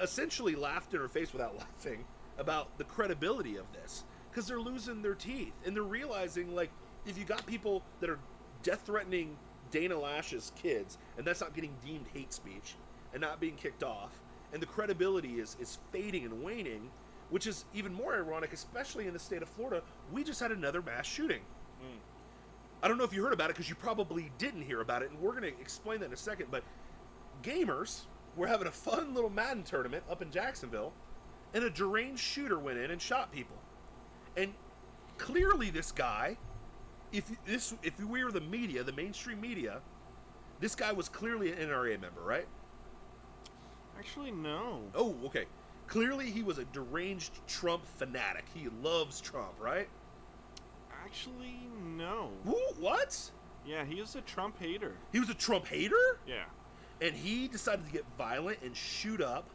essentially laughed in her face without laughing, about the credibility of this, because they're losing their teeth, and they're realizing, like, if you got people that are death-threatening Dana Lash's kids, and that's not getting deemed hate speech, and not being kicked off, and the credibility is fading and waning, which is even more ironic, especially in the state of Florida. We just had another mass shooting. I don't know if you heard about it, because you probably didn't hear about it, and we're going to explain that in a second, but gamers were having a fun little Madden tournament up in Jacksonville, and a deranged shooter went in and shot people. And clearly this guy, if we were the media, the mainstream media, this guy was clearly an NRA member, right? Actually, no. Oh, okay. Clearly he was a deranged Trump fanatic. He loves Trump, right? Actually, no. Who? What? Yeah, he was a Trump hater. He was a Trump hater? Yeah. And he decided to get violent and shoot up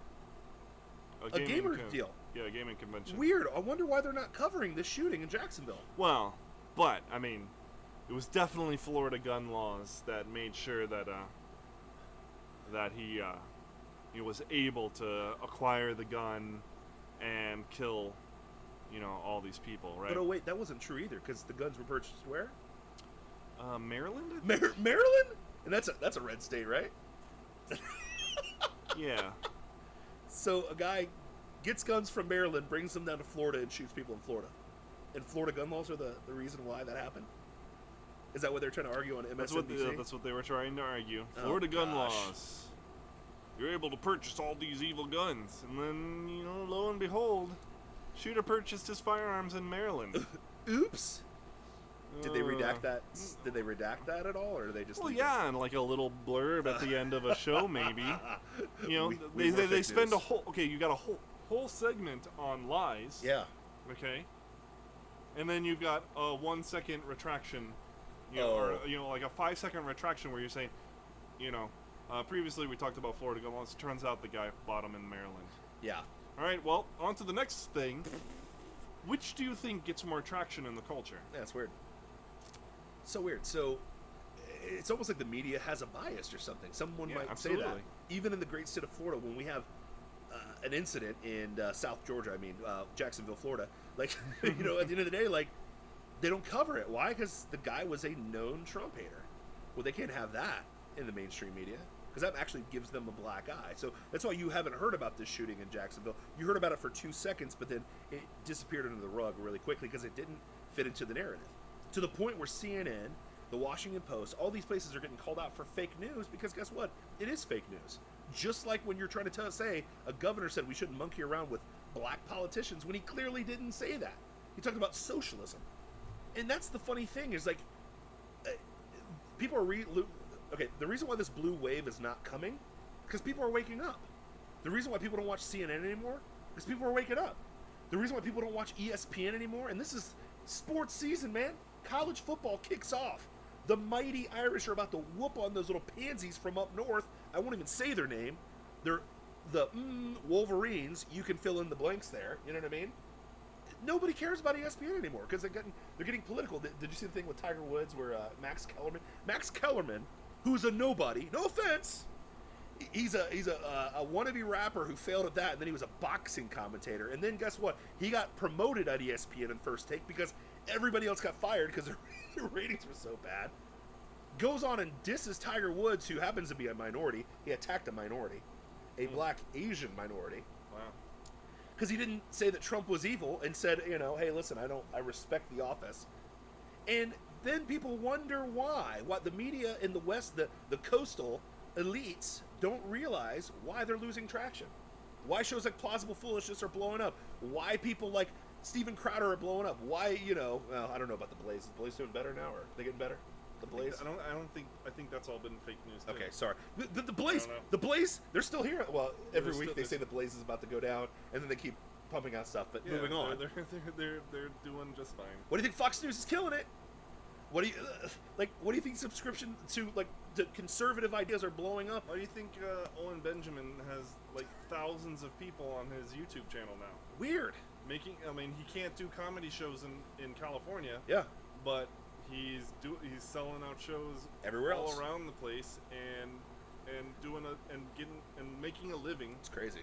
a gamer deal. Yeah, a gaming convention. Weird. I wonder why they're not covering this shooting in Jacksonville. Well, but, I mean, it was definitely Florida gun laws that made sure that he was able to acquire the gun and kill, all these people, right? But oh wait, that wasn't true either, because the guns were purchased where? Maryland? Maryland? And that's a red state, right? Yeah. So a guy gets guns from Maryland, brings them down to Florida, and shoots people in Florida. And Florida gun laws are the reason why that happened? Is that what they're trying to argue on MSNBC? That's what they were trying to argue. Florida gun laws. You're able to purchase all these evil guns. And then, lo and behold, shooter purchased his firearms in Maryland. Oops. Did they redact that? Did they redact that at all, or did they just? Well, yeah, and like a little blurb at the end of a show, maybe. They spend a whole. Okay, you got a whole segment on lies. Yeah. Okay. And then you've got a 1 second retraction, or like a 5 second retraction where you're saying, previously we talked about Florida gun laws. Turns out the guy bought them in Maryland. Yeah. All right. Well, on to the next thing. Which do you think gets more traction in the culture? Yeah, it's weird. So weird. So it's almost like the media has a bias or something. Someone might absolutely. say that. Even in the great state of Florida, when we have an incident in South Georgia, Jacksonville, Florida, like, at the end of the day, like, they don't cover it. Why? Because the guy was a known Trump hater. Well, they can't have that in the mainstream media, because that actually gives them a black eye. So that's why you haven't heard about this shooting in Jacksonville. You heard about it for 2 seconds, but then it disappeared under the rug really quickly because it didn't fit into the narrative. To the point where CNN, the Washington Post, all these places are getting called out for fake news, because guess what? It is fake news. Just like when you're trying to say a governor said we shouldn't monkey around with black politicians when he clearly didn't say that. He talked about socialism. And that's the funny thing is, like, people are okay, the reason why this blue wave is not coming, because people are waking up. The reason why people don't watch CNN anymore is people are waking up. The reason why people don't watch ESPN anymore, and this is sports season, man. College football kicks off. The mighty Irish are about to whoop on those little pansies from up north. I won't even say their name. They're the Wolverines. You can fill in the blanks there. You know what I mean? Nobody cares about ESPN anymore because they're getting political. Did you see the thing with Tiger Woods where Max Kellerman, who's a nobody, no offense, he's a wannabe rapper who failed at that, and then he was a boxing commentator, and then guess what? He got promoted at ESPN in First Take because everybody else got fired because their ratings were so bad. Goes on and disses Tiger Woods, who happens to be a minority. He attacked a minority, a black Asian minority. Wow. Because he didn't say that Trump was evil and said, hey, listen, I respect the office. And then people wonder why the media in the West, the coastal elites, don't realize why they're losing traction. Why shows like Plausible Foolishness are blowing up. Why people like Steven Crowder are blowing up. Why, well, I don't know about the Blaze. Is the Blaze doing better now, or are they getting better? The Blaze? I think that's all been fake news too. Okay, sorry. The Blaze, they're still here. Well, every week they say the Blaze is about to go down, and then they keep pumping out stuff. But moving on, they're doing just fine. What do you think? Fox News is killing it. What do you think subscription to the conservative ideas are blowing up? Why do you think Owen Benjamin has like thousands of people on his YouTube channel now? Weird. He can't do comedy shows in California. Yeah. But he's selling out shows everywhere all else around the place and making a living. It's crazy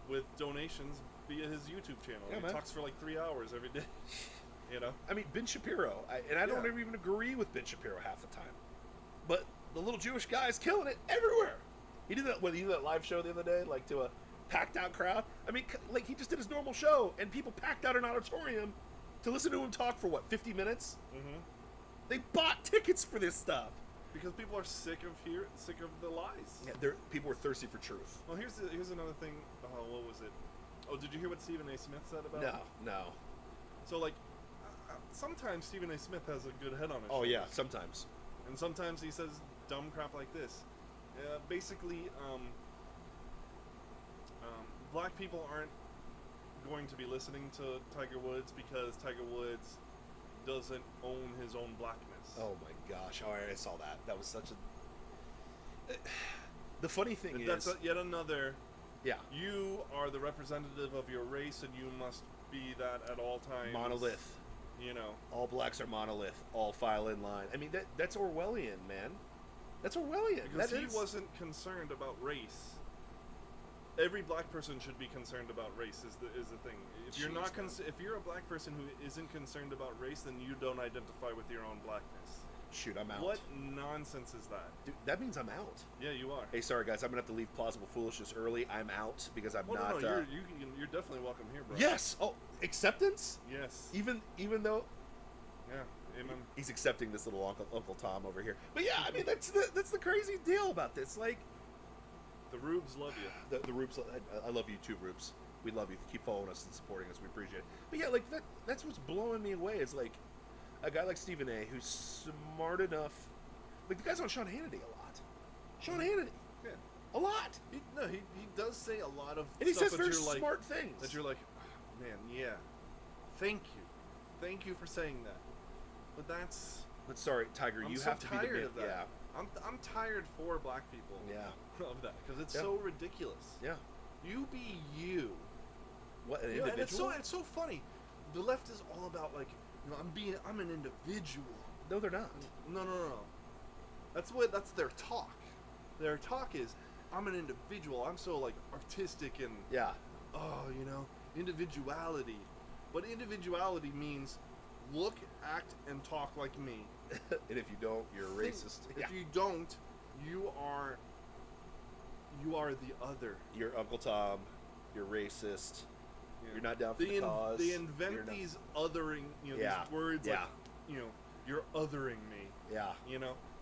with donations via his YouTube channel. Yeah, he man. talks for like 3 hours every day. I mean, Ben Shapiro, I don't even agree with Ben Shapiro half the time, but the little Jewish guy is killing it everywhere. He did that live show the other day, like to a packed out crowd. I mean, like he just did his normal show, and people packed out an auditorium to listen to him talk for 50 minutes. Mm-hmm. They bought tickets for this stuff because people are sick of the lies. Yeah, people were thirsty for truth. Well, here's another thing. What was it? Oh, did you hear what Stephen A. Smith said about it? No. So like, sometimes Stephen A. Smith has a good head on his shoulders. Oh yeah, sometimes. And sometimes he says dumb crap like this. Basically, black people aren't going to be listening to Tiger Woods because Tiger Woods doesn't own his own blackness. Oh my gosh! All right, I saw that. That was such a. The funny thing that's yet another. Yeah. You are the representative of your race, and you must be that at all times. Monolith. All blacks are monolith. All file in line. I mean, that's Orwellian, man. That's Orwellian. Because he wasn't concerned about race. Every black person should be concerned about race. Is the thing. If you're not if you're a black person who isn't concerned about race, then you don't identify with your own blackness. Shoot, I'm out. What nonsense is that? Dude, that means I'm out. Yeah, you are. Hey, sorry guys, I'm gonna have to leave Plausible Foolishness early. I'm out because I'm not. No, you're definitely welcome here, bro. Yes. Oh, acceptance. Yes. Even though. Yeah. Amen. He's accepting this little Uncle Tom over here. But yeah, I mean that's the crazy deal about this. Like, the Rubes love you. The Rubes, I love you too, Rubes. We love you. Keep following us and supporting us. We appreciate it. But yeah, like that's what's blowing me away is like a guy like Stephen A. who's smart enough. Like the guy's on Sean Hannity a lot. Sean Hannity. Yeah. A lot. He does say a lot of and he stuff says very that smart things. That you're like, oh, man, yeah. Thank you for saying that. But sorry, Tiger, you have to be the man. Of that. Yeah. I'm tired for black people. Yeah. Of that because it's so ridiculous. Yeah. You be you. What an individual? And it's so funny. The left is all about like, I'm an individual. No, they're not. No. That's their talk. Their talk is, I'm an individual. I'm so like artistic and individuality. But individuality means look, act, and talk like me. And if you don't, you're a racist. If you don't, you are the other. You're Uncle Tom. You're racist. Yeah. You're not down for the cause. They invent these othering, these words like, you're othering me. Yeah.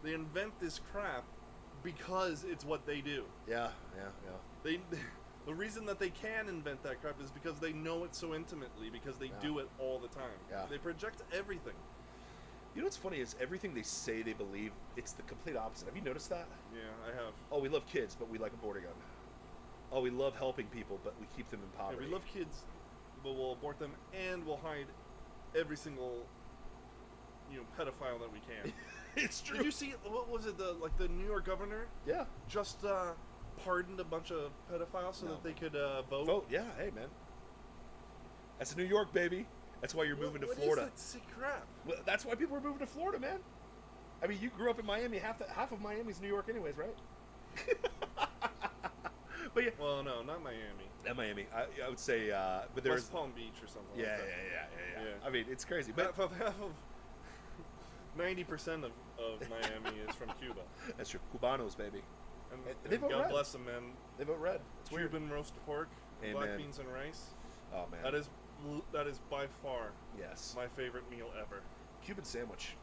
They invent this crap because it's what they do. Yeah. The reason that they can invent that crap is because they know it so intimately, because they do it all the time. Yeah. They project everything. You know what's funny is everything they say they believe, it's the complete opposite. Have you noticed that? Yeah, I have. Oh, we love kids, but we like a border gun. Oh, we love helping people, but we keep them in poverty. Yeah, we love kids, but we'll abort them and we'll hide every single, pedophile that we can. It's true. Did you see, what was it, the New York governor Yeah. just pardoned a bunch of pedophiles so that they could vote? Yeah, hey, man. That's New York, baby. That's why you're moving to Florida. What is that sick crap? Well, that's why people are moving to Florida, man. I mean, you grew up in Miami. Half of Miami's New York anyways, right? But yeah. Well, no, not Miami. Not Miami. I would say, but there's West Palm Beach or something yeah, like that. yeah. I mean, it's crazy. But Half of 90% of Miami is from Cuba. that's true. Cubanos, baby. And They vote God red. bless them, man. They vote red. It's weird. Cuban roast pork, Amen. black beans and rice. Oh man. That is by far Yes. my favorite meal ever. Cuban sandwich.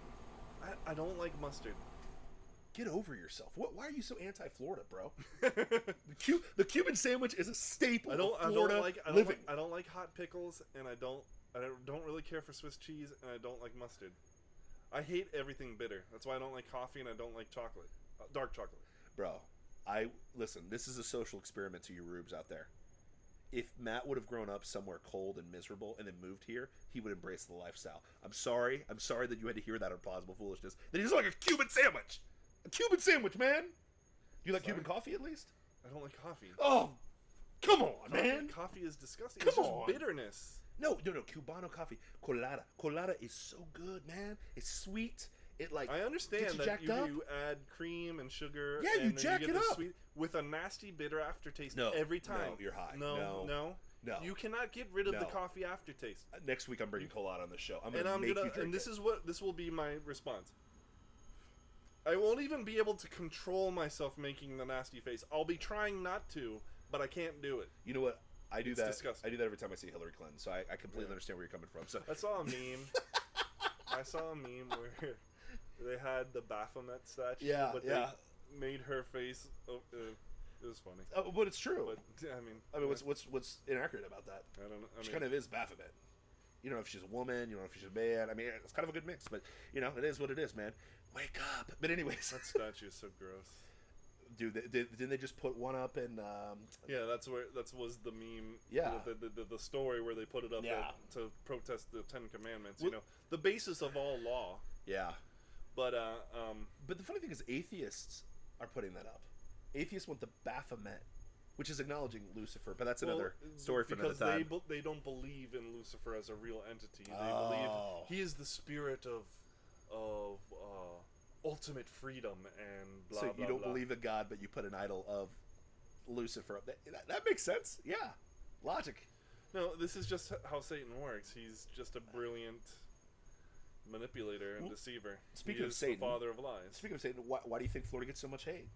I don't like mustard. Get over yourself. Why are you so anti-Florida, bro? The Cuban sandwich is a staple of Florida living. I don't like hot pickles, and I don't really care for Swiss cheese, and I don't like mustard. I hate everything bitter. That's why I don't like coffee, and I don't like chocolate, dark chocolate. Bro, listen. This is a social experiment to you rubes out there. If Matt would have grown up somewhere cold and miserable and then moved here, he would embrace the lifestyle. I'm sorry that you had to hear that on Plausible Foolishness. That he's like a Cuban sandwich. A Cuban sandwich, man. Do you like Cuban coffee at least? I don't like coffee. Oh, come on, man. Coffee is disgusting. Come it's just on. bitterness. No, Cubano coffee. Colada. Colada is so good, man. It's sweet. It I understand gets you that jacked up. you add cream and sugar. Yeah, and you then jack get it the up. sweet, with a nasty bitter aftertaste No, every time. no, you're high. No. No. You cannot get rid of the No. coffee aftertaste. Next week I'm bringing Colada on the show. I'm And gonna make you drink and this it. is what this will be my response. I won't even be able to control myself making the nasty face. I'll be trying not to, but I can't do it. You know what? I do It's that. disgusting. I do that every time I see Hillary Clinton. So I completely understand where you're coming from. So I saw a meme. Where they had the Baphomet statue, Yeah, but yeah. they made her face. It was funny. but it's true. But I mean, what's inaccurate about that? I don't know. She kind of is Baphomet. You don't know if she's a woman. You don't know if she's a man. I mean, it's kind of a good mix. But it is what it is, man. Wake up. But anyways, that statue is so gross. Dude, didn't they just put one up in? Yeah, that was the meme. Yeah. The story where they put it up Yeah. to protest the Ten Commandments. Well- The basis of all law. Yeah. But But the funny thing is, atheists are putting that up. Atheists want the Baphomet, which is acknowledging Lucifer. But that's another story for another time. Because they don't believe in Lucifer as a real entity. They Oh. believe he is the spirit of ultimate freedom and blah, So blah, you don't blah. believe in God, but you put an idol of Lucifer up. That makes sense. Yeah, logic. No, this is just how Satan works. He's just a brilliant manipulator and deceiver. speaking He of is Satan- the father of lies. Speaking of Satan, why do you think Florida gets so much hate?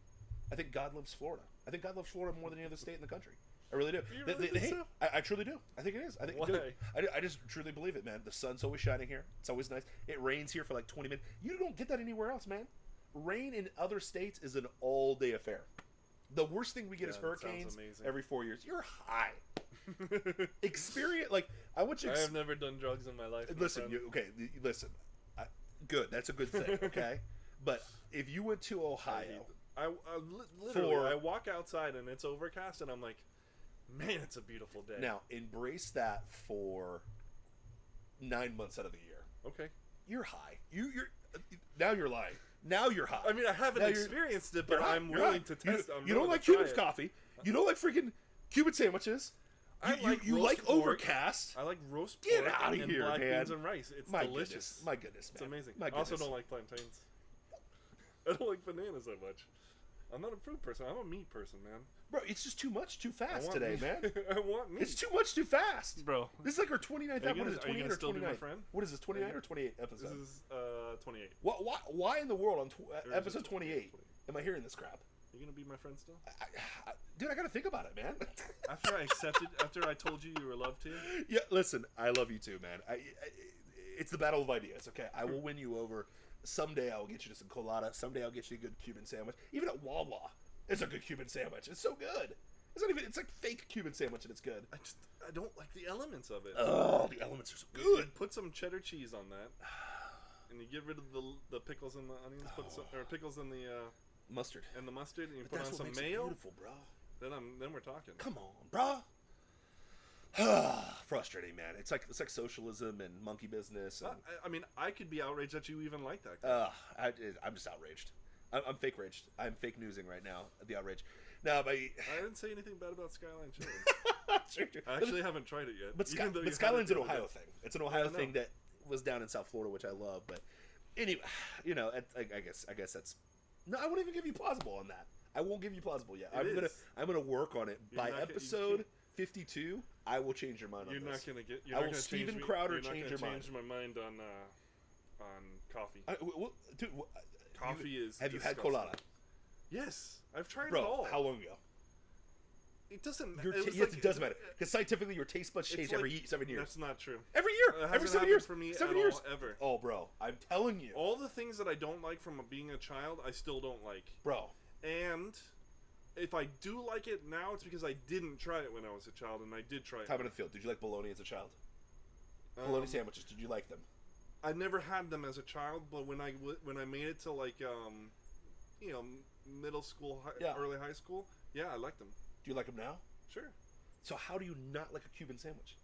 I think God loves Florida. I think God loves Florida more than any other state in the country. I really do. You really think so? I truly do. I think it is. I think. Why? Dude, I just truly believe it, man. The sun's always shining here. It's always nice. It rains here for like 20 minutes. You don't get that anywhere else, man. Rain in other states is an all-day affair. The worst thing we get is Yeah, that sounds hurricanes amazing. every 4 years. You're high. Experience I want you. I have never done drugs in my life. my Listen, friend. listen. Good. That's a good thing. Okay, but if you went to Ohio, Literally, for- I walk outside and it's overcast, and I'm like, man, it's a beautiful day. now embrace that for 9 months out of the year. Okay. You're high. You're now you're lying. Now you're high. I mean, I haven't Now you're- experienced it, You're but high. I'm You're willing high. to test. You don't like Cuban coffee. You don't like freaking Cuban sandwiches. I like you roast like pork. Overcast. I like roast Get pork outta and here, black man. beans and rice. It's My delicious. goodness. My goodness, It's man. amazing. My I also goodness. don't like plantains. I don't like bananas that much. I'm not a fruit person. I'm a meat person, man. Bro, it's just too much too I fast want today, meat. man. I want meat. It's too much too fast. Bro. This is like our 29th Are you episode. What gonna- is it, are you 28 gonna or still be my 29? friend? What is this, 29 or 28 This episode? is 28. Why in the world on is it episode 28? 28 am I hearing this crap? You gonna be my friend still? Dude, I gotta think about it, man. After I told you were loved to. Yeah, listen, I love you too, man. It's the battle of ideas, okay? I will win you over. Someday I will get you to some colada. Someday I'll get you a good Cuban sandwich. Even at Wawa, it's a good Cuban sandwich. It's so good. It's not even. It's like fake Cuban sandwich, and it's good. I don't like the elements of it. Oh, the elements are so You good. put some cheddar cheese on that, and you get rid of the pickles and the onions. Or pickles and the Mustard. mustard, and you But put that's on what some makes it mayo. beautiful, bro. Then we're talking. Come on, bro. Frustrating, man. It's like socialism and monkey business. And, I mean, I could be outraged that you even like that guy. I'm just outraged. I'm fake raged. I'm fake newsing right now. The outrage. No, but I didn't say anything bad about Skyline Chili. Sure. I actually haven't tried it yet. But Skyline's an Ohio thing. It's an Ohio thing that was down in South Florida, which I love. But anyway, you know, I guess that's. No, I won't even give you plausible on that. I won't give you plausible yet. I'm gonna work on it. By episode 52. I will change your mind on this. You're not gonna get. I will Steven Crowder change your mind. Change my mind on coffee. Dude, coffee is. Have you had disgusting. colada? Yes, I've tried Bro, it all. how long ago? It doesn't. Yes, it does matter because scientifically your taste buds change every 7 years. That's not true. Every year, every 7 years. For me 7 at years all, ever. Oh, bro, I'm telling you. All the things that I don't like from being a child, I still don't like. Bro. And if I do like it now, it's because I didn't try it when I was a child, and I did try it. Time in the field. Did you like bologna as a child? Bologna sandwiches. Did you like them? I never had them as a child, but when I made it to like middle school, early high school, yeah, I liked them. Do you like them now? Sure. So how do you not like a Cuban sandwich?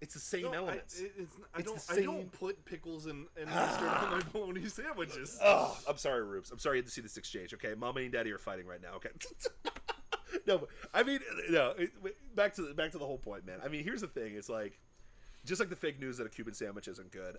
It's the same elements. I don't put pickles and mustard on my bologna sandwiches. Oh, I'm sorry, Rubes. I'm sorry you had to see this exchange. Okay, Mama and Daddy are fighting right now. Okay. No, but, I mean, no. Back to the whole point, man. I mean, here's the thing. It's like, just like the fake news that a Cuban sandwich isn't good.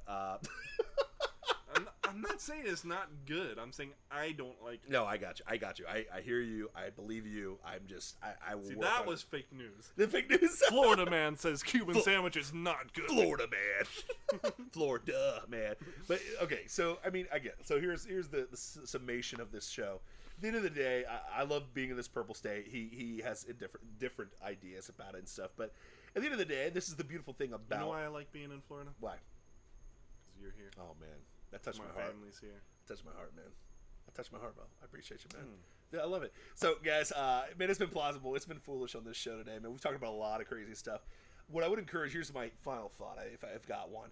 I'm not saying it's not good. I'm saying I don't like it. No, I got you. I hear you. I believe you. I'm just, I will See, work that on was it. fake news. The fake news. Florida man says Cuban sandwich is not good. Florida man. Florida man. But, okay, so, I mean, again, so here's the summation of this show. At the end of the day, I love being in this purple state. He has different ideas about it and stuff. But at the end of the day, this is the beautiful thing about... You know why I like being in Florida? Why? Because you're here. Oh, man. That touched my heart. My family's here. That touched my heart, man. That touched my heart, bro. I appreciate you, man. Yeah, I love it. So, guys, man, it's been plausible. It's been foolish on this show today, man. We've talked about a lot of crazy stuff. What I would encourage, here's my final thought, if I've got one.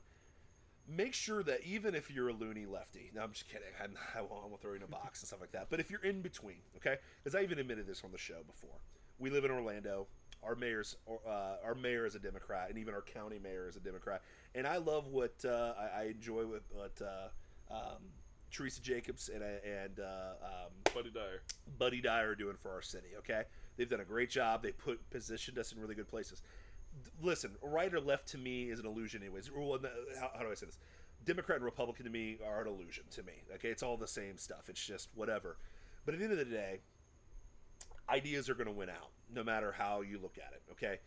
Make sure that even if you're a loony lefty, no, I'm just kidding. I won't throw you in a box and stuff like that. But if you're in between, okay? Because I even admitted this on the show before. We live in Orlando. Our mayor is a Democrat, and even our county mayor is a Democrat. And I love what I enjoy what Teresa Jacobs and Buddy Dyer are doing for our city. Okay, they've done a great job. They positioned us in really good places. Listen, right or left to me is an illusion, anyways. How do I say this? Democrat and Republican to me are an illusion to me. Okay, it's all the same stuff. It's just whatever. But at the end of the day, ideas are going to win out, no matter how you look at it, okay?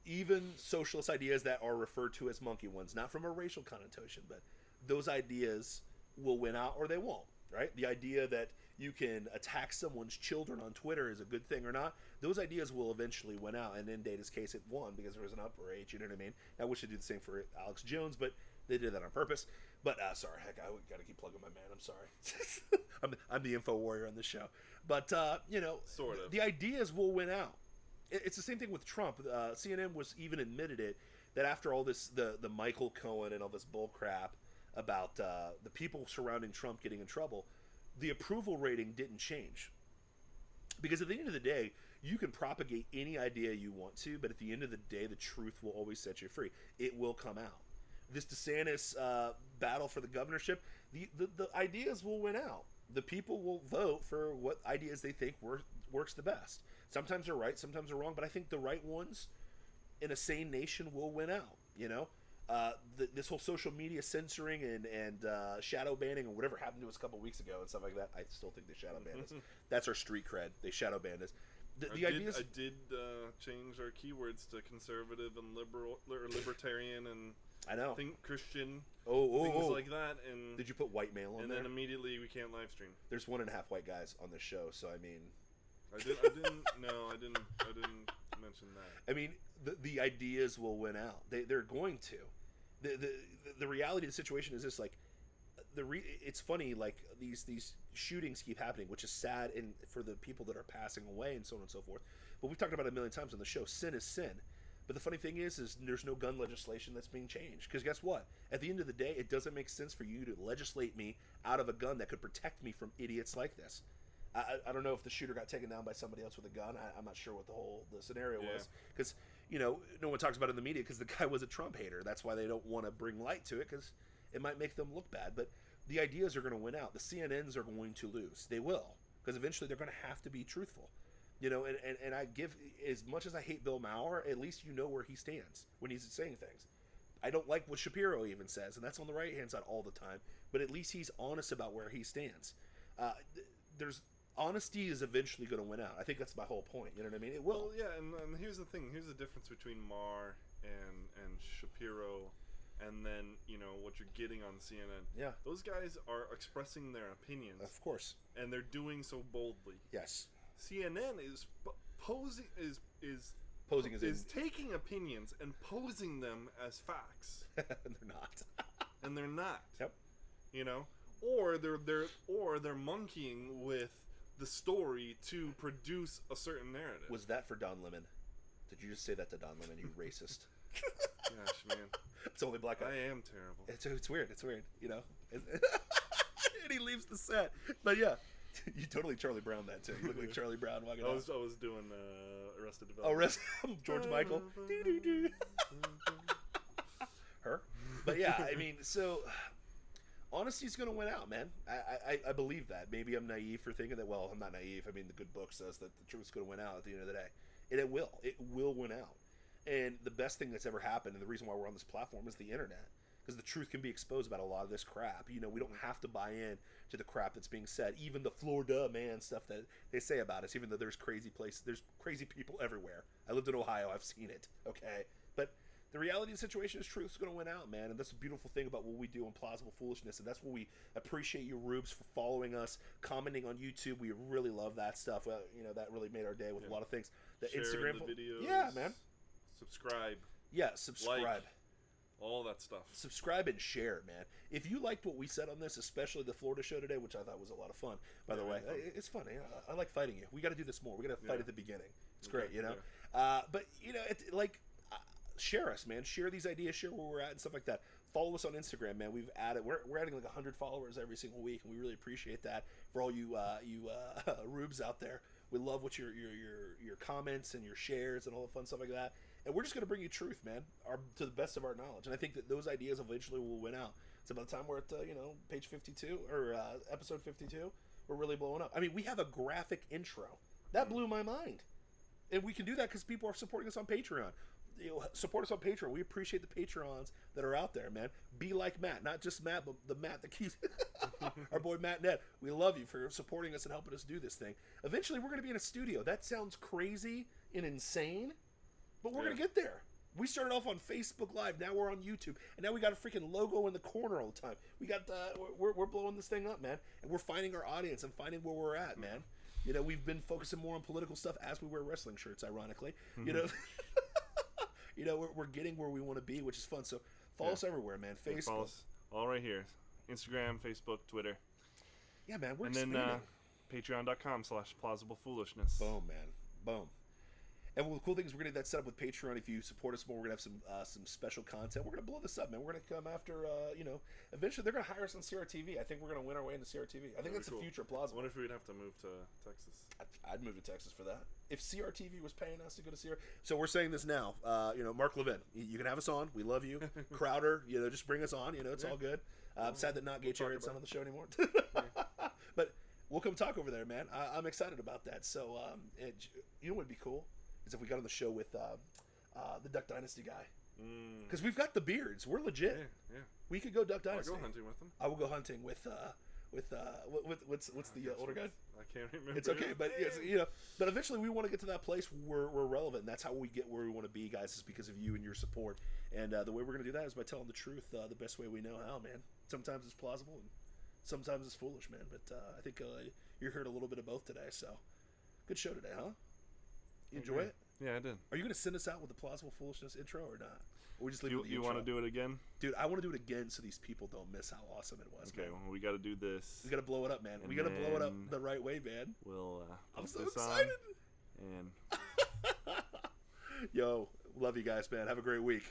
Even socialist ideas that are referred to as monkey ones, not from a racial connotation, but those ideas will win out or they won't, right? The idea that you can attack someone's children on Twitter is a good thing or not, those ideas will eventually win out, and in Data's case, it won because there was an outrage, you know what I mean? I wish they'd do the same for Alex Jones, but they did that on purpose. But, sorry, heck, I got to keep plugging my man, I'm sorry. I'm the info warrior on this show. But, sort of. The ideas will win out. It's the same thing with Trump. CNN was even admitted it, that after all this, the Michael Cohen and all this bull crap about the people surrounding Trump getting in trouble, the approval rating didn't change. Because at the end of the day, you can propagate any idea you want to, but at the end of the day, the truth will always set you free. It will come out. This DeSantis battle for the governorship, the ideas will win out. The people will vote for what ideas they think works the best. Sometimes they're right, sometimes they're wrong, but I think the right ones in a sane nation will win out, you know? This whole social media censoring and shadow banning and whatever happened to us a couple weeks ago and stuff like that, I still think they shadow banned us. That's our street cred. They shadow banned us. I did change our keywords to conservative and liberal or libertarian and I know. Think Christian, things like that. And did you put white male on and there? And then immediately we can't live stream. There's 1.5 white guys on this show, so I mean, I didn't mention that. I mean, the ideas will win out. They're going to. The reality of the situation is this: like, it's funny. Like these shootings keep happening, which is sad for the people that are passing away and so on and so forth. But we've talked about it a million times on the show. Sin is sin. But the funny thing is there's no gun legislation that's being changed. Because guess what? At the end of the day, it doesn't make sense for you to legislate me out of a gun that could protect me from idiots like this. I don't know if the shooter got taken down by somebody else with a gun. I'm not sure what the scenario was. Because no one talks about it in the media because the guy was a Trump hater. That's why they don't want to bring light to it, because it might make them look bad. But the ideas are going to win out. The CNNs are going to lose. They will, because eventually they're going to have to be truthful. And I give, as much as I hate Bill Maher, at least you know where he stands when he's saying things. I don't like what Shapiro even says, and that's on the right-hand side all the time, but at least he's honest about where he stands. Honesty is eventually going to win out. I think that's my whole point. You know what I mean? It will. Well, yeah, and here's the thing. Here's the difference between Maher and Shapiro, and then, what you're getting on CNN. Yeah. Those guys are expressing their opinions. Of course. And they're doing so boldly. Yes. CNN is taking opinions and posing them as facts. And they're not. And they're not. Yep. Or they're monkeying with the story to produce a certain narrative. Was that for Don Lemon? Did you just say that to Don Lemon, you racist? Gosh, man. It's only black guy. I am terrible. It's weird. It's weird, And he leaves the set. But yeah. You totally Charlie Brown that too. You look like Charlie Brown walking out. I was doing Arrested Development. George Michael. Her. But yeah, I mean, so honesty's going to win out, man. I believe that. Maybe I'm naive for thinking that. Well, I'm not naive. I mean, the good book says that the truth's going to win out at the end of the day. And it will. It will win out. And the best thing that's ever happened, and the reason why we're on this platform, is the internet. Because the truth can be exposed about a lot of this crap. We don't have to buy in to the crap that's being said. Even the Florida man stuff that they say about us, even though there's crazy places, there's crazy people everywhere. I lived in Ohio, I've seen it, okay? But the reality of the situation is truth's going to win out, man. And that's the beautiful thing about what we do on Plausible Foolishness. And that's what we appreciate you, Rubes, for following us, commenting on YouTube. We really love that stuff. Well, that really made our day with a lot of things. The Share Instagram the videos. Yeah, man. Subscribe. Yeah, subscribe. Like. All that stuff. Subscribe and share, man. If you liked what we said on this, especially the Florida show today, which I thought was a lot of fun, by the way. It's funny. I like fighting you. We got to do this more. We got to fight at the beginning. It's great, But, share us, man. Share these ideas. Share where we're at and stuff like that. Follow us on Instagram, man. We're adding like 100 followers every single week, and we really appreciate that. For all you rubes out there, we love what your comments and your shares and all the fun stuff like that. And we're just going to bring you truth, man, to the best of our knowledge. And I think that those ideas eventually will win out. So by the time we're at, page 52 or episode 52, we're really blowing up. I mean, we have a graphic intro. That blew my mind. And we can do that because people are supporting us on Patreon. Support us on Patreon. We appreciate the Patreons that are out there, man. Be like Matt. Not just Matt, but the Matt that keeps... our boy Matt Ned. We love you for supporting us and helping us do this thing. Eventually, we're going to be in a studio. That sounds crazy and insane. But we're going to get there. We started off on Facebook Live. Now we're on YouTube. And now we got a freaking logo in the corner all the time. We got we're blowing this thing up, man. And we're finding our audience and finding where we're at, man. We've been focusing more on political stuff as we wear wrestling shirts, ironically. We're getting where we want to be, which is fun. So follow us everywhere, man. Facebook. Follow us all right here. Instagram, Facebook, Twitter. Yeah, man. We're expanding. And then patreon.com/plausiblepoolishness. Boom, man. Boom. And one of the cool things, we're going to get that set up with Patreon. If you support us more, we're going to have some special content. We're going to blow this up, man. We're going to come after, eventually they're going to hire us on CRTV. I think we're going to win our way into CRTV. I think that's the future of Plausible. I wonder if we'd have to move to Texas. I'd move to Texas for that. If CRTV was paying us to go to CRTV. So we're saying this now. Mark Levin, you can have us on. We love you. Crowder, just bring us on. It's all good. I'm sad that not Gay Chariot's not on the show anymore. But we'll come talk over there, man. I'm excited about that. So, you know what would be cool? Is if we got on the show with the Duck Dynasty guy. Because we've got the beards. We're legit. Yeah. We could go Duck Dynasty. I'll go hunting with them. I will go hunting with what's the older guy? I can't remember. It's okay, but but eventually we want to get to that place where we're relevant. And that's how we get where we want to be, guys, is because of you and your support. And the way we're going to do that is by telling the truth the best way we know how, man. Sometimes it's plausible and sometimes it's foolish, man. But I think you heard a little bit of both today, so good show today, huh? You enjoy it? Yeah, I did. Are you going to send us out with the Plausible Foolishness intro or not? Or we just leave it with the intro? You want to do it again? Dude, I want to do it again so these people don't miss how awesome it was. Okay, well, we got to do this. We got to blow it up, man. We got to blow it up the right way, man. We'll I'm so excited. And yo, love you guys, man. Have a great week.